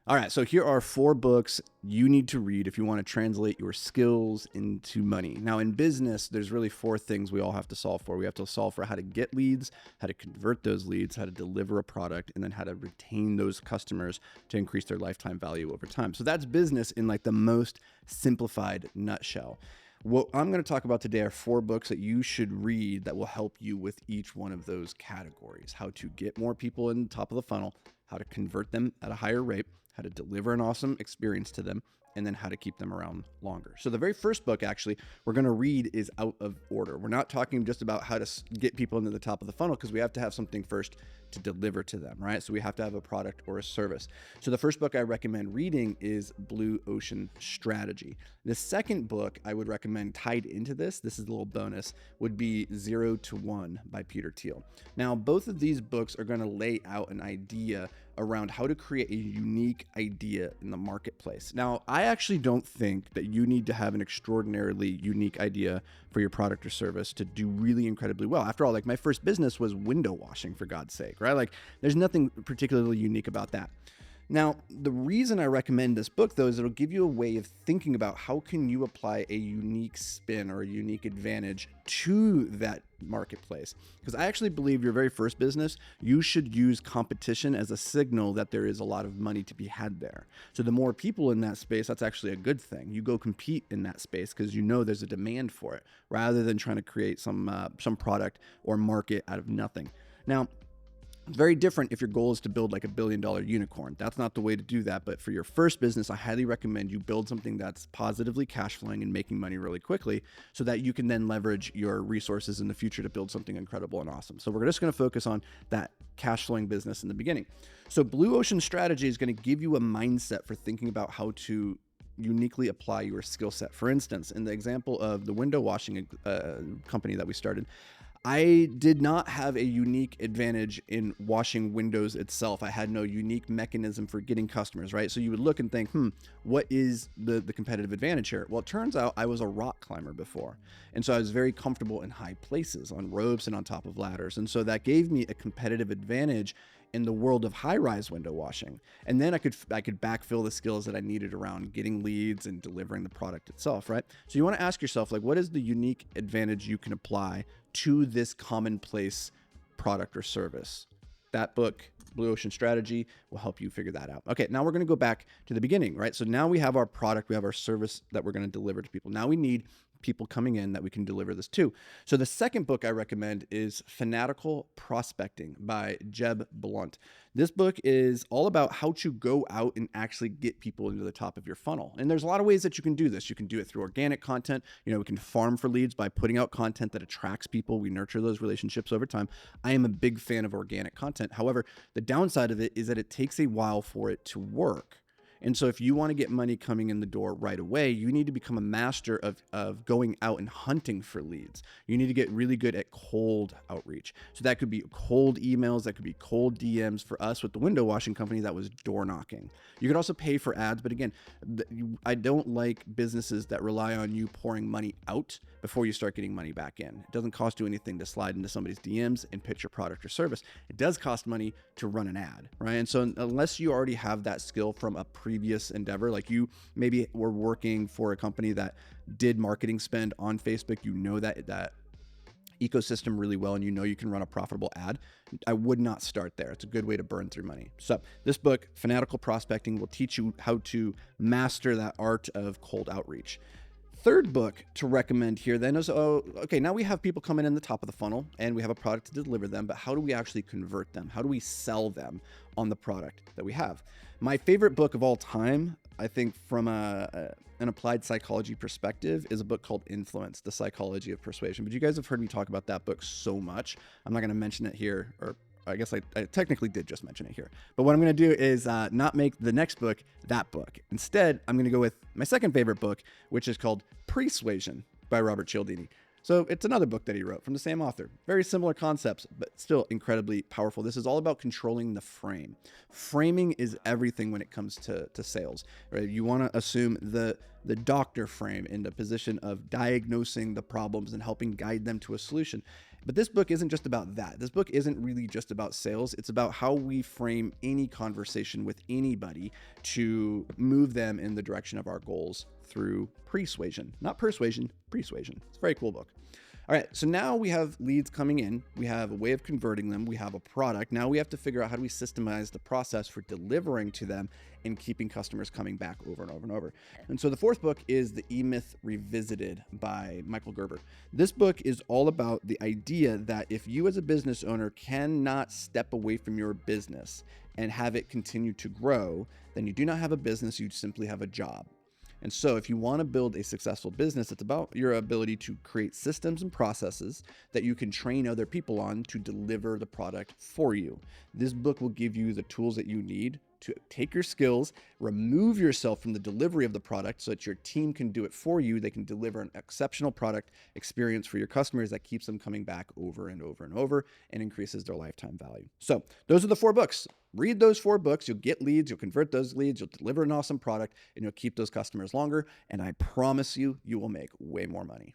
All right, so here are 4 books you need to read if you want to translate your skills into money. Now, in business, there's really 4 things we all have to solve for. We have to solve for how to get leads, how to convert those leads, how to deliver a product, and then how to retain those customers to increase their lifetime value over time. So that's business in like the most simplified nutshell. What I'm going to talk about today are 4 books that you should read that will help you with each one of those categories. How to get more people in the top of the funnel, how to convert them at a higher rate, how to deliver an awesome experience to them, and then how to keep them around longer. So the very first book actually we're going to read is out of order. We're not talking just about how to get people into the top of the funnel because we have to have something first to deliver to them, right? So we have to have a product or a service. So the first book I recommend reading is Blue Ocean Strategy. The second book I would recommend tied into this is a little bonus, would be 0 to 1 by Peter Thiel. Now, both of these books are going to lay out an idea around how to create a unique idea in the marketplace. Now, I actually don't think that you need to have an extraordinarily unique idea for your product or service to do really incredibly well. After all, like my first business was window washing, for God's sake, right? Like there's nothing particularly unique about that. Now, the reason I recommend this book, though, is it'll give you a way of thinking about how can you apply a unique spin or a unique advantage to that marketplace. Because I actually believe your very first business, you should use competition as a signal that there is a lot of money to be had there. So the more people in that space, that's actually a good thing. You go compete in that space because you know there's a demand for it, rather than trying to create some product or market out of nothing. Now, very different if your goal is to build like $1 billion unicorn. That's not the way to do that. But for your first business, I highly recommend you build something that's positively cash flowing and making money really quickly so that you can then leverage your resources in the future to build something incredible and awesome. So we're just going to focus on that cash flowing business in the beginning. So Blue Ocean Strategy is going to give you a mindset for thinking about how to uniquely apply your skill set. For instance, in the example of the window washing company that we started, I did not have a unique advantage in washing windows itself. I had no unique mechanism for getting customers, right? So you would look and think, what is the competitive advantage here? Well, it turns out I was a rock climber before. And so I was very comfortable in high places, on ropes and on top of ladders. And so that gave me a competitive advantage in the world of high-rise window washing. And then I could backfill the skills that I needed around getting leads and delivering the product itself, right? So you want to ask yourself, like, what is the unique advantage you can apply to this commonplace product or service? That book, Blue Ocean Strategy, will help you figure that out. Okay, now we're going to go back to the beginning, right? So now we have our product, we have our service that we're going to deliver to people. Now we need people coming in that we can deliver this to. So the second book I recommend is Fanatical Prospecting by Jeb Blunt. This book is all about how to go out and actually get people into the top of your funnel. And there's a lot of ways that you can do this. You can do it through organic content. We can farm for leads by putting out content that attracts people. We nurture those relationships over time. I am a big fan of organic content. However, the downside of it is that it takes a while for it to work. And so if you want to get money coming in the door right away, you need to become a master of going out and hunting for leads. You need to get really good at cold outreach. So that could be cold emails, that could be cold DMs. For us with the window washing company, that was door knocking. You could also pay for ads, but again, I don't like businesses that rely on you pouring money out before you start getting money back in. It doesn't cost you anything to slide into somebody's DMs and pitch your product or service. It does cost money to run an ad, right? And so unless you already have that skill from a previous endeavor, like you maybe were working for a company that did marketing spend on Facebook, you know that ecosystem really well, and you know you can run a profitable ad, I would not start there. It's a good way to burn through money. So this book, Fanatical Prospecting, will teach you how to master that art of cold outreach. Third book to recommend here then is, okay, now we have people coming in the top of the funnel and we have a product to deliver them, but how do we actually convert them? How do we sell them on the product that we have? My favorite book of all time, I think from an applied psychology perspective, is a book called Influence, The Psychology of Persuasion. But you guys have heard me talk about that book so much. I'm not going to mention it here, or I guess I technically did just mention it here. But what I'm going to do is not make the next book that book. Instead, I'm going to go with my second favorite book, which is called Persuasion by Robert Cialdini. So it's another book that he wrote from the same author. Very similar concepts, but still incredibly powerful. This is all about controlling the frame. Framing is everything when it comes to sales, right? You want to assume the doctor frame in the position of diagnosing the problems and helping guide them to a solution. But this book isn't just about that. This book isn't really just about sales. It's about how we frame any conversation with anybody to move them in the direction of our goals through persuasion. Not persuasion, persuasion. It's a very cool book. All right, so now we have leads coming in. We have a way of converting them. We have a product. Now we have to figure out how do we systemize the process for delivering to them and keeping customers coming back over and over and over. And so the fourth book is The E-Myth Revisited by Michael Gerber. This book is all about the idea that if you as a business owner cannot step away from your business and have it continue to grow, then you do not have a business, you simply have a job. And so if you want to build a successful business, it's about your ability to create systems and processes that you can train other people on to deliver the product for you. This book will give you the tools that you need to take your skills, remove yourself from the delivery of the product so that your team can do it for you. They can deliver an exceptional product experience for your customers that keeps them coming back over and over and over and increases their lifetime value. So those are the 4 books. Read those 4 books. You'll get leads. You'll convert those leads. You'll deliver an awesome product and you'll keep those customers longer. And I promise you, you will make way more money.